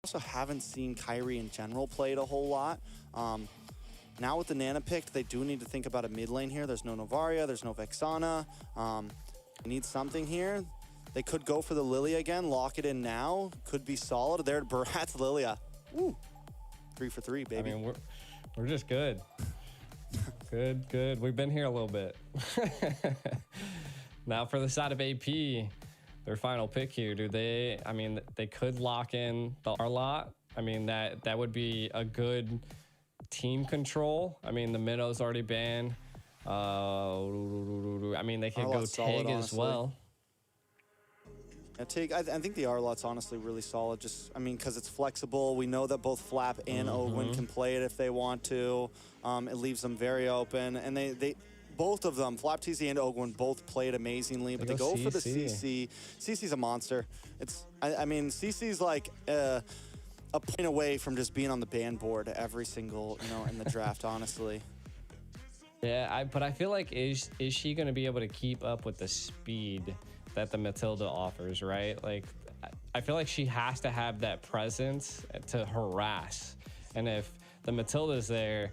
also haven't seen Kyrie in general played a whole lot. Now with the Nana picked, they do need to think about a mid lane here. There's no Novaria, there's no Vexana. Need something here. They could go for the Lilia again, lock it in now. Could be solid. There, Barat's Lilia. Ooh, 3 for 3, baby. I mean, we're just good. Good. We've been here a little bit. Now for the side of AP, their final pick here. I mean, they could lock in the Arlott. I mean, that would be a good team control. I mean, the Minnow's already banned. I mean, they could go Tig as well. Yeah, Tig, I think the Arlott's honestly really solid. Just, I mean, because it's flexible. We know that both Flap and Ogwyn can play it if they want to. It leaves them very open. And they both of them, Flap TZ and Ogwyn, both played amazingly. But they go for the CC. CC's a monster. I mean, CC's like a point away from just being on the ban board every single, in the draft, honestly. Yeah, but I feel like is she going to be able to keep up with the speed that the Matilda offers, right? Like, I feel like she has to have that presence to harass. And if the Matilda's there,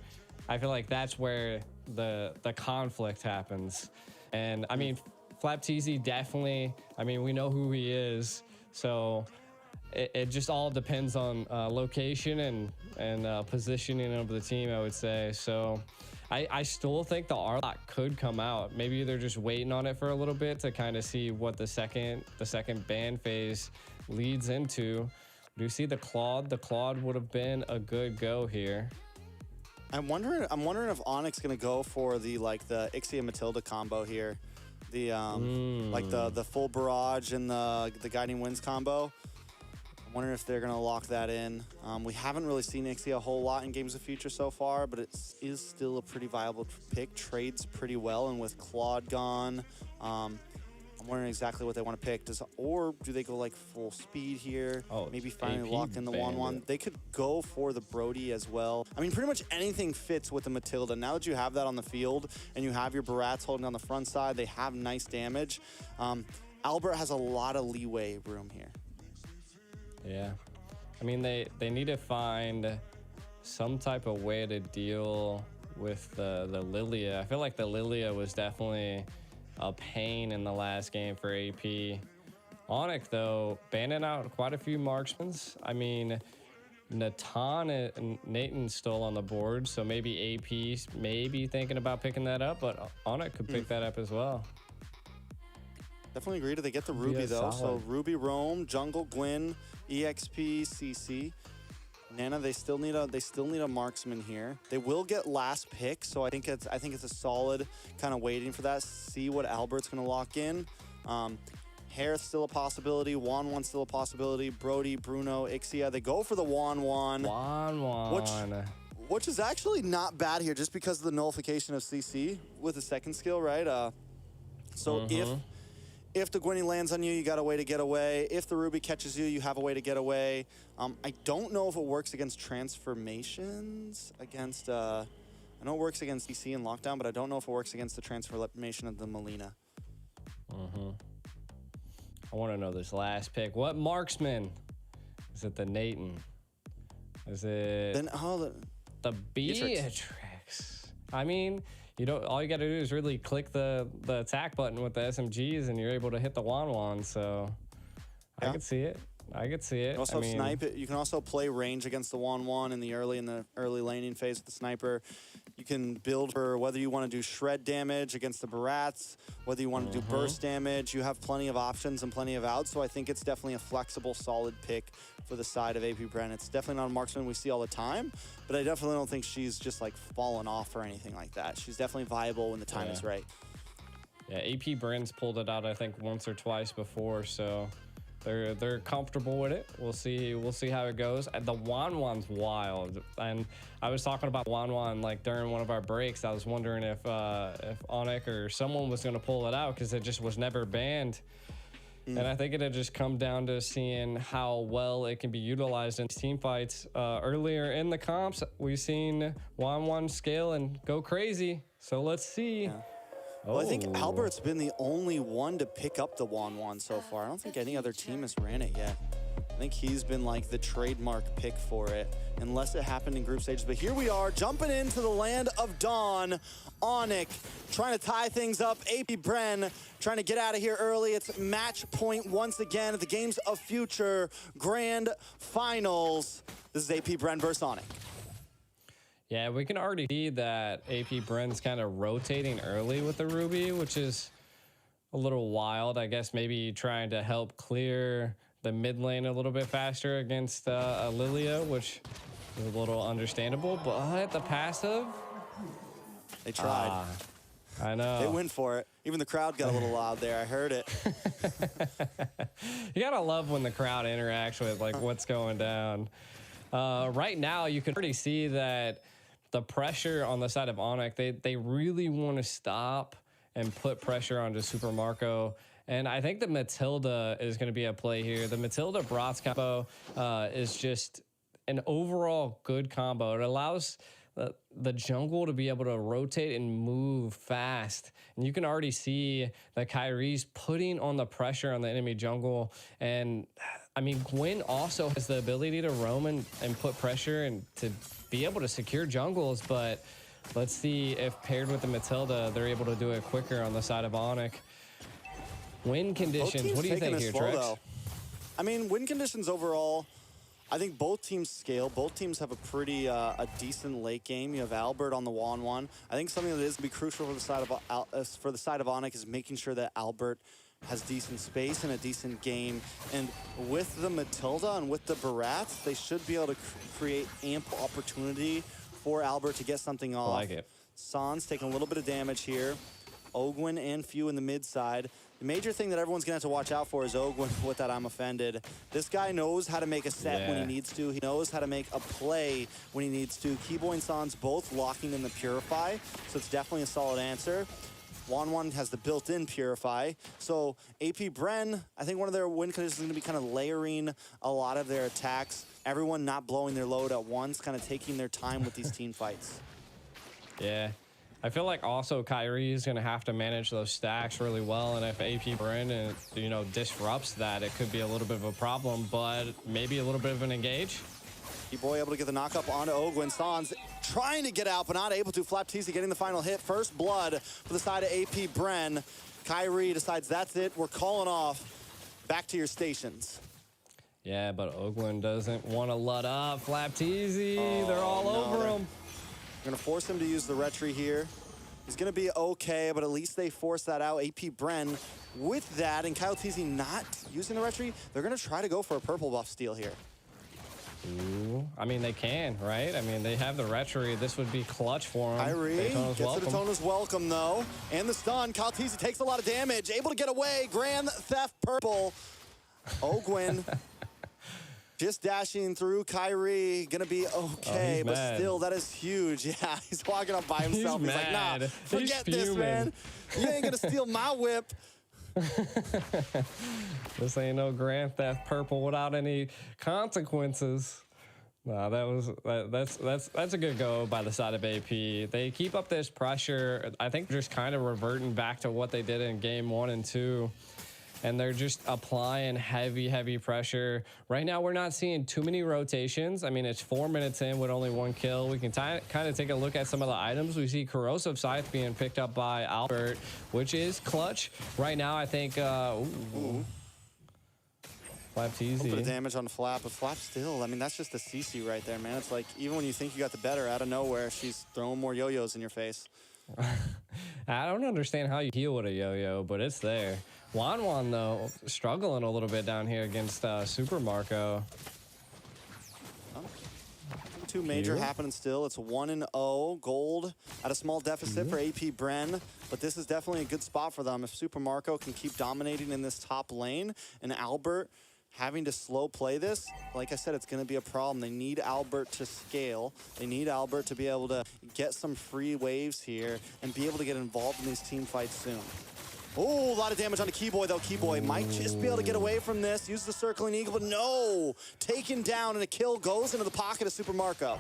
I feel like that's where the conflict happens. And I mean, Flap TZ definitely, I mean, we know who he is. So it just all depends on location and positioning of the team, I would say. So I still think the Arlott could come out. Maybe they're just waiting on it for a little bit to kind of see what the second ban phase leads into. Do you see the Claude? The Claude would have been a good go here. I'm wondering if Onic's gonna go for the Ixia Matilda combo here. The the full barrage and the guiding winds combo. I'm wondering if they're going to lock that in. We haven't really seen Ixia a whole lot in Games of Future so far, but it is still a pretty viable pick. Trades pretty well, and with Claude gone, I'm wondering exactly what they want to pick. Or do they go like full speed here? Oh, maybe finally lock in the 1-1. They could go for the Brody as well. I mean, pretty much anything fits with the Matilda. Now that you have that on the field and you have your Barats holding on the front side, they have nice damage. Albert has a lot of leeway room here. Yeah, I mean, they need to find some type of way to deal with the Lilia. I feel like the Lilia was definitely a pain in the last game for AP. Onic, though, banning out quite a few marksmen. I mean, Natan and Nathan's still on the board, so maybe AP's maybe thinking about picking that up, but Onic could pick that up as well. Definitely agree. They get the Ruby, though. Solid. So Ruby, Roam, Jungle, Gwyn, EXP, CC. Nana, they still need a marksman here. They will get last pick, so I think it's a solid kind of waiting for that. See what Albert's gonna lock in. Harith's still a possibility. Wan still a possibility. Brody, Bruno, Ixia. They go for the Wan. Which is actually not bad here, just because of the nullification of CC with the second skill, right? So if the Gwenny lands on you, you got a way to get away. If the Ruby catches you, you have a way to get away. I don't know if it works against transformations. I know it works against DC and Lockdown, but I don't know if it works against the transformation of the Melina. I want to know this last pick. What marksman? Is it the Nathan? Is it the Beatrix? I mean, all you got to do is really click the attack button with the SMGs, and you're able to hit the Wan. So yeah. I could see it. You also snipe it. You can also play range against the Wan in the early laning phase with the sniper. You can build for whether you want to do shred damage against the Barats, whether you want to do burst damage. You have plenty of options and plenty of outs. So I think it's definitely a flexible, solid pick for the side of AP Bren. It's definitely not a marksman we see all the time, but I definitely don't think she's just like fallen off or anything like that. She's definitely viable when the time is right. Yeah, AP Bren's pulled it out, I think, once or twice before, so they're comfortable with it. We'll see how it goes. And the Wan's wild. And I was talking about Wan like during one of our breaks. I was wondering if Onic or someone was going to pull it out because it just was never banned. And I think it had just come down to seeing how well it can be utilized in team fights. Earlier in the comps, we've seen Wan scale and go crazy. So let's see. Yeah. Well, I think Albert's been the only one to pick up the Wan so far. I don't think any other team has ran it yet. think he's been like the trademark pick for it, unless it happened in group stages. But here we are, jumping into the land of Dawn. Onic trying to tie things up. AP Bren trying to get out of here early. It's match point once again at the Games of Future Grand Finals. This is AP Bren versus Onic. Yeah, we can already see that AP Bren's kind of rotating early with the Ruby, which is a little wild. I guess maybe trying to help clear the mid lane a little bit faster against Lilia, which is a little understandable. But the passive, they tried. I know. They went for it. Even the crowd got a little loud there. I heard it. You gotta love when the crowd interacts with like what's going down. Right now, you can already see that the pressure on the side of Onic, they really want to stop and put pressure onto Super Marco. And I think the Matilda is going to be a play here. The Matilda Bratz combo is just an overall good combo. It allows the jungle to be able to rotate and move fast. And you can already see that Kyrie's putting on the pressure on the enemy jungle. And I mean, Gwen also has the ability to roam and put pressure and to be able to secure jungles. But let's see if paired with the Matilda, they're able to do it quicker on the side of Onic. Win conditions. What do you think here, Trex? I mean, win conditions overall, I think both teams scale. Both teams have a pretty a decent late game. You have Albert on the 1-1. I think something that is going to be crucial for the side of Onic is making sure that Albert has decent space and a decent game. And with the Matilda and with the Barats, they should be able to create ample opportunity for Albert to get something off. I like it. Sans taking a little bit of damage here. Ogwin and Few in the mid side. The major thing that everyone's going to have to watch out for is Ogwin with that I'm offended. This guy knows how to make a set when he needs to. He knows how to make a play when he needs to. Keyboy and Sans both locking in the Purify, so it's definitely a solid answer. Wanwan has the built-in Purify. So AP Bren, I think one of their win conditions is going to be kind of layering a lot of their attacks. Everyone not blowing their load at once, kind of taking their time with these team fights. Yeah. I feel like also Kyrie is going to have to manage those stacks really well. And if AP Bren, disrupts that, it could be a little bit of a problem, but maybe a little bit of an engage. Keyboy able to get the knock-up onto Ogwin. Sans trying to get out, but not able to. Flapteasy getting the final hit. First blood for the side of AP Bren. Kyrie decides that's it. We're calling off. Back to your stations. Yeah, but Ogwin doesn't want to let up. Flapteasy, they're all over him. They're going to force him to use the retry here. He's going to be okay, but at least they force that out. AP Bren with that, and Kyle Teasy not using the retry. They're going to try to go for a purple buff steal here. Ooh, I mean, they can, right? I mean, they have the retry. This would be clutch for them. Kyrie gets to Daytona's welcome, though. And the stun. Kyle Teasy takes a lot of damage. Able to get away. Grand Theft Purple. Ogwin. Just dashing through. Kyrie, gonna be okay, but mad. Still, that is huge. Yeah, he's walking up by himself. He's like, nah, forget this, man. You ain't gonna steal my whip. This ain't no Grand Theft Purple without any consequences. Nah, that's a good go by the side of AP. They keep up this pressure. I think just kind of reverting back to what they did in game 1 and 2. And they're just applying heavy pressure. Right now, we're not seeing too many rotations. I mean, it's 4 minutes in with only 1 kill. We can kind of take a look at some of the items. We see Corrosive Scythe being picked up by Albert, which is clutch. Right now, I think... Flap's easy. A little bit of damage on Flap, but Flap still, I mean, that's just a CC right there, man. It's like, even when you think you got the better, out of nowhere, she's throwing more yo-yos in your face. I don't understand how you heal with a yo-yo, but it's there. Wanwan, though, struggling a little bit down here against Super Marco. Two major happening still. It's 1-0 gold at a small deficit for AP Bren, but this is definitely a good spot for them. If Super Marco can keep dominating in this top lane and Albert having to slow play this, like I said, it's going to be a problem. They need Albert to scale. They need Albert to be able to get some free waves here and be able to get involved in these team fights soon. Oh, a lot of damage on the Keyboy, though. Keyboy might just be able to get away from this. Use the circling eagle, but no! Taken down, and a kill goes into the pocket of Super Marco.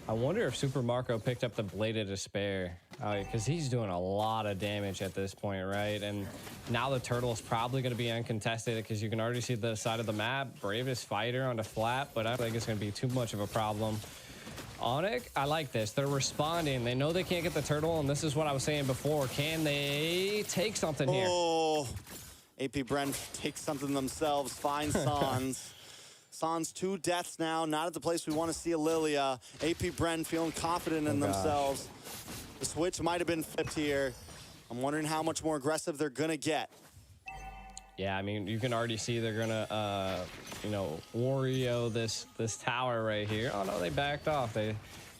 I wonder if Super Marco picked up the Blade of Despair. Oh, because he's doing a lot of damage at this point, right? And now the turtle is probably going to be uncontested because you can already see the side of the map. Bravest fighter on the flat, but I don't think it's going to be too much of a problem. Onic, I like this. They're responding. They know they can't get the turtle, and this is what I was saying before. Can they take something here? Oh, AP Bren takes something themselves. Finds Sans. Sans 2 deaths now. Not at the place we want to see a Lilia. AP Bren feeling confident in themselves. The switch might have been flipped here. I'm wondering how much more aggressive they're going to get. Yeah, I mean, you can already see they're going to, you know, Wario this tower right here. Oh, no, they backed off. They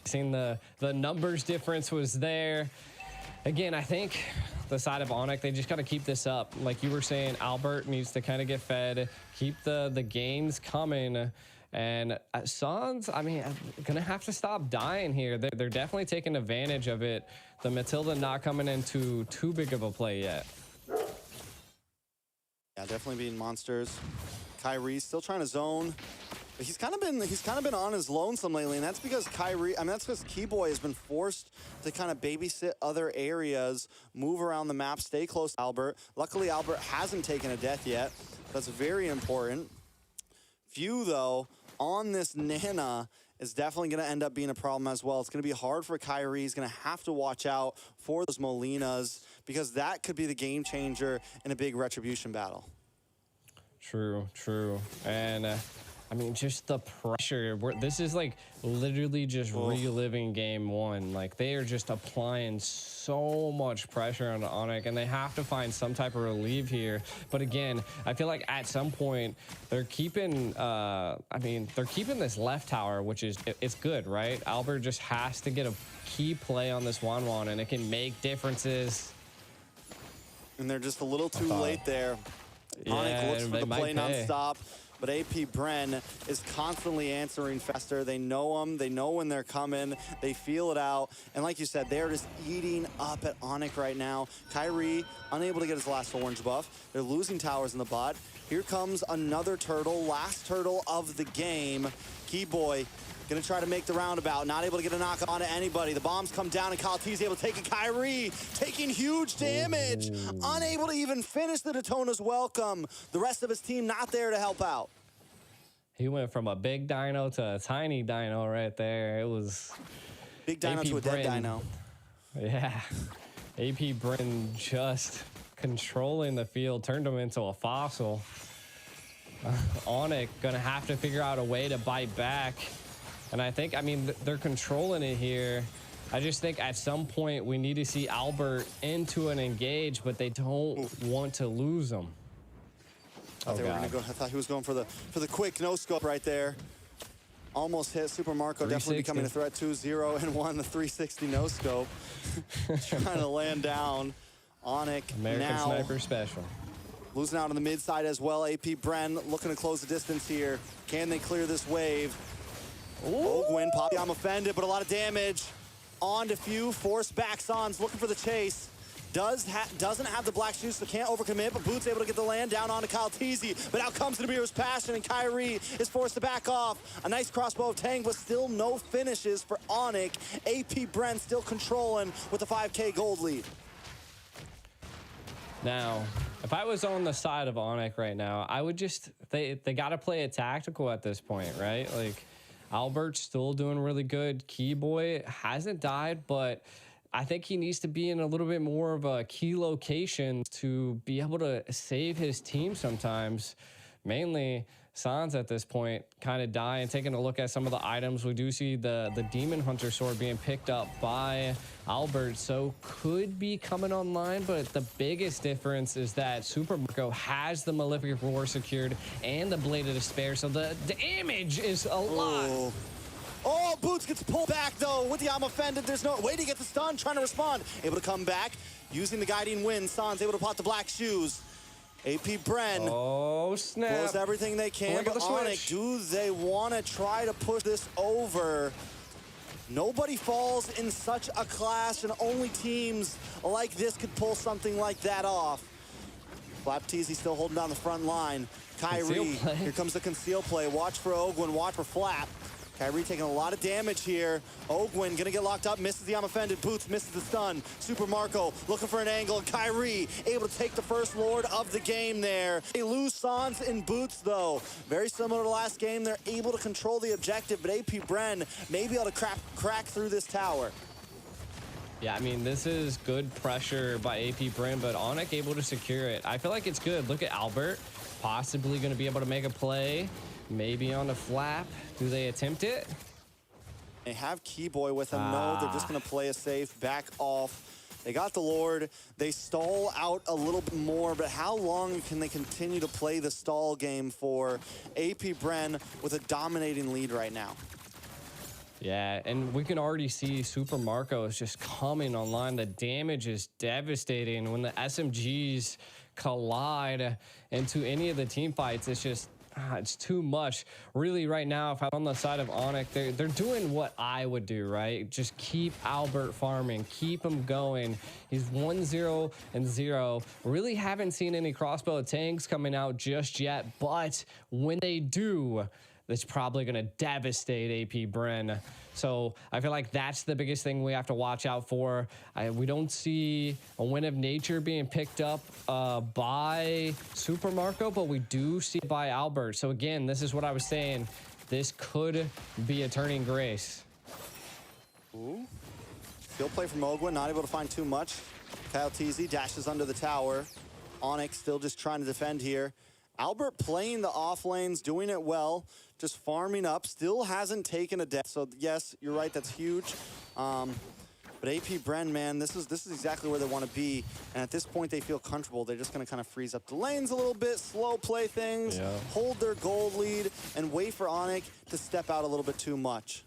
seen the numbers difference was there. Again, I think the side of Onic, they just got to keep this up. Like you were saying, Albert needs to kind of get fed, keep the gains coming. And Sans, I mean, gonna have to stop dying here. They're definitely taking advantage of it. The Matilda not coming into too big of a play yet. Yeah, definitely being monsters. Kyrie still trying to zone. But he's kind of been on his lonesome lately, and that's because that's because Keyboy has been forced to kind of babysit other areas, move around the map, stay close to Albert. Luckily, Albert hasn't taken a death yet. That's very important. Few, though, on this Nana is definitely going to end up being a problem as well. It's going to be hard for Kyrie. He's going to have to watch out for those Molinas because that could be the game changer in a big retribution battle. True. And I mean, just the pressure. This is like literally just reliving game one. Like they are just applying so much pressure on Onic, and they have to find some type of relief here. But again, I feel like at some point they're keeping. They're keeping this left tower, which is it's good, right? Albert just has to get a key play on this Wanwan, and it can make differences. And they're just a little too late there. Onic looks for the play nonstop. But AP Bren is constantly answering faster. They know them. They know when they're coming. They feel it out. And like you said, they're just eating up at Onic right now. Kyrie, unable to get his last orange buff. They're losing towers in the bot. Here comes another turtle, last turtle of the game. Keyboy gonna try to make the roundabout. Not able to get a knock on to anybody. The bombs come down and Kalati's able to take it. Kyrie taking huge damage. Unable to even finish the Daytona's welcome. The rest of his team not there to help out. He went from a big dino to a tiny dino right there. It was big dino to a dead dino. Yeah. AP Bren just controlling the field, turned him into a fossil. Onic gonna have to figure out a way to bite back. And I think, I mean, they're controlling it here. I just think at some point we need to see Albert into an engage, but they don't want to lose him. I thought he was going for the quick no scope right there. Almost hit. Super Marco definitely becoming a threat. 2-0 and 1. The 360 no scope. Trying to land down. Onic American now Sniper Special. losing out on the mid side as well. AP Bren looking to close the distance here. Can they clear this wave? Ogwin, Poppy, I'm offended, but a lot of damage. On to Few, force back Sans, looking for the chase. Doesn't have the black shoes, so can't overcommit, but Boots able to get the land down onto Kyle Teasy. But out comes the Nibiru's Passion, and Kyrie is forced to back off. A nice crossbow of Tang, but still no finishes for Onic. AP Bren still controlling with the 5K gold lead. Now, if I was on the side of Onic right now, I would just, they got to play it tactical at this point, right? Like, Albert's still doing really good. Keyboy hasn't died, but I think he needs to be in a little bit more of a key location to be able to save his team sometimes. Mainly, Sans at this point kind of dying. Taking a look at some of the items, we do see the Demon Hunter sword being picked up by Albert, so could be coming online, but the biggest difference is that Super Marco has the Malefic Roar secured and the Blade of Despair, so the damage is a lot. Oh, Boots gets pulled back, though, with the I'm offended. There's no way to get the stun, trying to respond. Able to come back, using the Guiding Wind. Sans able to pop the black shoes. AP Bren. Oh, snap. Does everything they can, but Onic, do they want to try to push this over? Nobody falls in such a clash, and only teams like this could pull something like that off. Flap Teasy still holding down the front line. Kyrie, here comes the conceal play. Watch for Ogwin, watch for Flap. Kyrie taking a lot of damage here. Ogwin gonna get locked up, misses the I'm offended. Boots misses the stun. Super Marco looking for an angle. Kyrie able to take the first Lord of the game there. They lose Sans and Boots though. Very similar to last game. They're able to control the objective, but AP Bren may be able to crack through this tower. Yeah, I mean, this is good pressure by AP Bren, but Onic able to secure it. I feel like it's good. Look at Albert, possibly going to be able to make a play. Maybe on the flap. Do they attempt it? They have Keyboy with them. No, they're just going to play a safe, back off. They got the Lord. They stall out a little bit more, but how long can they continue to play the stall game for? AP Bren with a dominating lead right now. Yeah, and we can already see Super Marco is just coming online. The damage is devastating. When the SMGs collide into any of the team fights, it's just, it's too much. Really, right now, if I'm on the side of Onic, they're doing what I would do, right? Just keep Albert farming, keep him going. He's 1-0-0. Really haven't seen any crossbow tanks coming out just yet, but when they do, that's probably going to devastate AP Bren. So I feel like that's the biggest thing we have to watch out for. We don't see a Win of Nature being picked up by Super Marco, but we do see it by Albert. So again, this is what I was saying. This could be a turning grace. Ooh. Field play from Ogwin, not able to find too much. Kyle TZ dashes under the tower. Onic still just trying to defend here. Albert playing the off lanes, doing it well, just farming up, still hasn't taken a death. So yes, you're right, that's huge. But AP Bren, man, this is exactly where they want to be. And at this point, they feel comfortable. They're just going to kind of freeze up the lanes a little bit, slow play things, hold their gold lead, and wait for Onic to step out a little bit too much.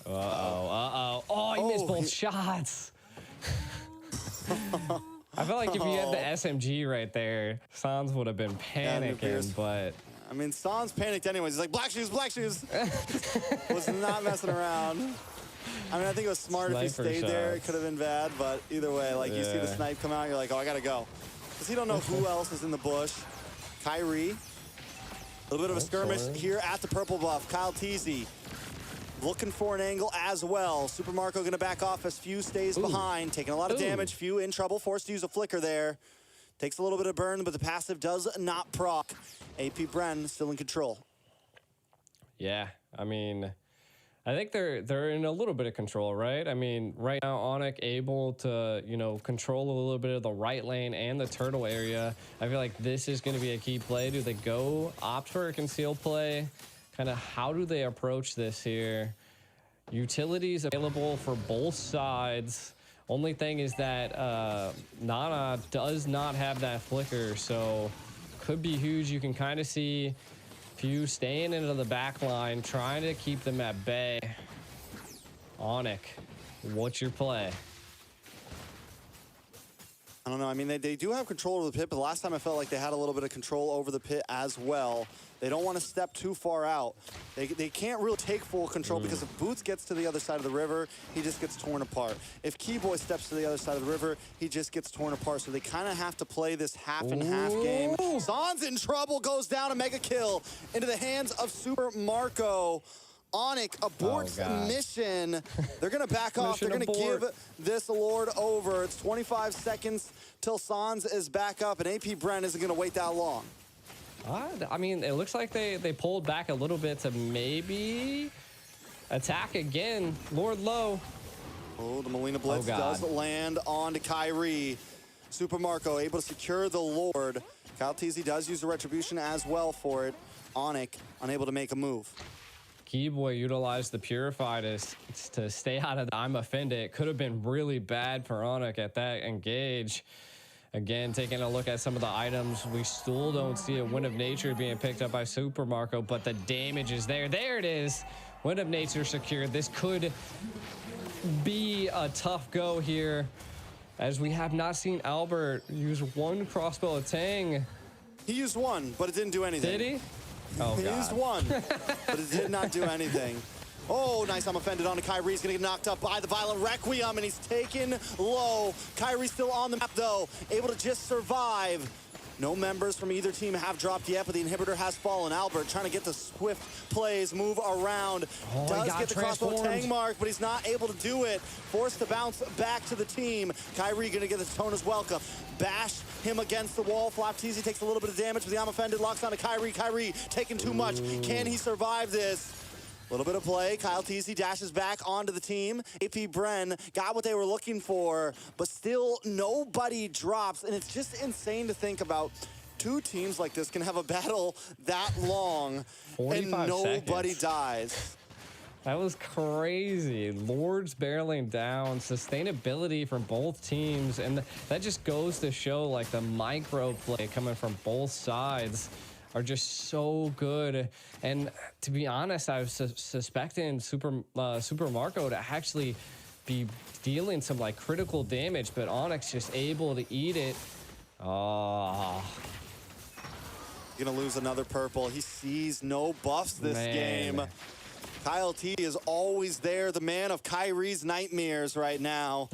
Oh, he missed both shots. I feel like if you had the SMG right there, Sans would have been panicking, but... I mean, Sans panicked anyways. He's like, black shoes, black shoes. Was not messing around. I mean, I think it was smart if he stayed there. It could have been bad, but either way, like, you see the snipe come out, you're like, oh, I gotta go. Because you don't know who else is in the bush. Kyrie. A little bit of a skirmish here at the purple buff. Kyle TZ. Looking for an angle as well. Super Marco going to back off as Few stays behind. Taking a lot of damage. Few in trouble. Forced to use a flicker there. Takes a little bit of burn, but the passive does not proc. AP Bren still in control. Yeah, I mean, I think they're in a little bit of control, right? I mean, right now, Onic able to, you know, control a little bit of the right lane and the turtle area. I feel like this is going to be a key play. Do they go opt for a concealed play? Kind of how do they approach this here? Utilities available for both sides. Only thing is that Nana does not have that flicker, so could be huge. You can kind of see Few staying into the back line, trying to keep them at bay. Onic, what's your play? I don't know. I mean, they do have control over the pit, but the last time I felt like they had a little bit of control over the pit as well. They don't want to step too far out. They can't really take full control because if Boots gets to the other side of the river, he just gets torn apart. If Keyboy steps to the other side of the river, he just gets torn apart. So they kind of have to play this half and half game. Sans in trouble, goes down, a mega kill into the hands of Super Marco. Onic aborts mission. They're going to back off. They're going to give this Lord over. It's 25 seconds till Sans is back up, and AP Bren isn't going to wait that long. I mean, it looks like they pulled back a little bit to maybe attack again. Lord low. Oh, the Molina Blitz does land onto Kyrie. Super Marco able to secure the Lord. Kyle TZ does use the Retribution as well for it. Onic unable to make a move. Keyboy utilized the Purify to stay out of the I'm offended. It could have been really bad for Onic at that engage. Again, taking a look at some of the items, we still don't see a Wind of Nature being picked up by Super Marco, but the damage is there. There it is. Wind of Nature secured. This could be a tough go here, as we have not seen Albert use one crossbow of Tang. He used one, but it didn't do anything. Did he? Oh, he used one, but it did not do anything. Oh, nice. I'm offended on Kyrie's going to get knocked up by the Violent Requiem, and he's taken low. Kyrie's still on the map, though, able to just survive. No members from either team have dropped yet, but the inhibitor has fallen. Albert trying to get the swift plays, move around. Does get the crossbow tang mark, but he's not able to do it. Forced to bounce back to the team. Kyrie gonna get the Tona's welcome. Bash him against the wall. Flapteasy takes a little bit of damage, but the I'm offended locks onto Kyrie. Kyrie taking too much. Can he survive this? A little bit of play. Kyle Teasy dashes back onto the team. AP Bren got what they were looking for, but still nobody drops. And it's just insane to think about two teams like this can have a battle that long and nobody dies. That was crazy. Lords barreling down, sustainability from both teams. And that just goes to show like the micro play coming from both sides are just so good. And to be honest, I was suspecting Super Marco to actually be dealing some like critical damage, but Onic just able to eat it. Oh. Gonna lose another purple. He sees no buffs this game. Kyle T is always there, the man of Kyrie's nightmares right now.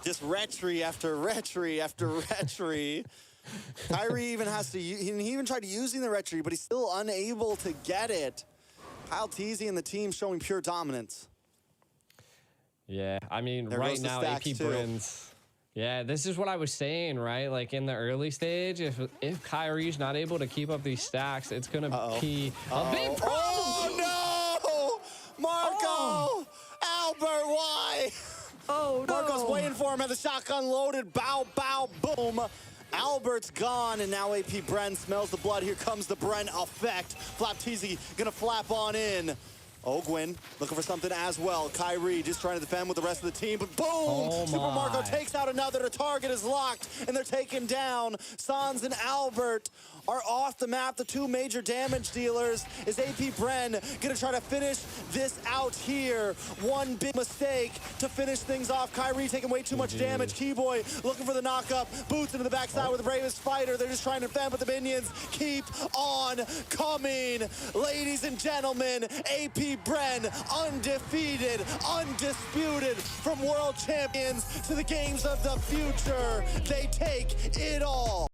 Just retry after retry after retry. Kyrie even has to, he even tried using the retry, but he's still unable to get it. Kyle Teasy and the team showing pure dominance. Yeah, I mean, right now, AP Bren's. Yeah, this is what I was saying, right? Like in the early stage, if Kyrie's not able to keep up these stacks, it's going to be a big problem. Oh, no! Marco! Albert, why? Oh, no. Marco's waiting for him at the shotgun loaded. Bow, bow, boom. Albert's gone, and now AP Bren smells the blood. Here comes the Bren effect. Flapteasy gonna flap on in. Oh, Gwyn looking for something as well. Kyrie just trying to defend with the rest of the team, but boom! Oh, Super Marco takes out another. The target is locked, and they're taken down. Sans and Albert are off the map. The two major damage dealers. Is AP Bren gonna try to finish this out here? One big mistake to finish things off. Kyrie taking way too much damage. Keyboy looking for the knockup. Boots into the backside with the bravest fighter. They're just trying to defend, but the minions keep on coming. Ladies and gentlemen, AP Bren, undefeated, undisputed, from world champions to the games of the future. They take it all.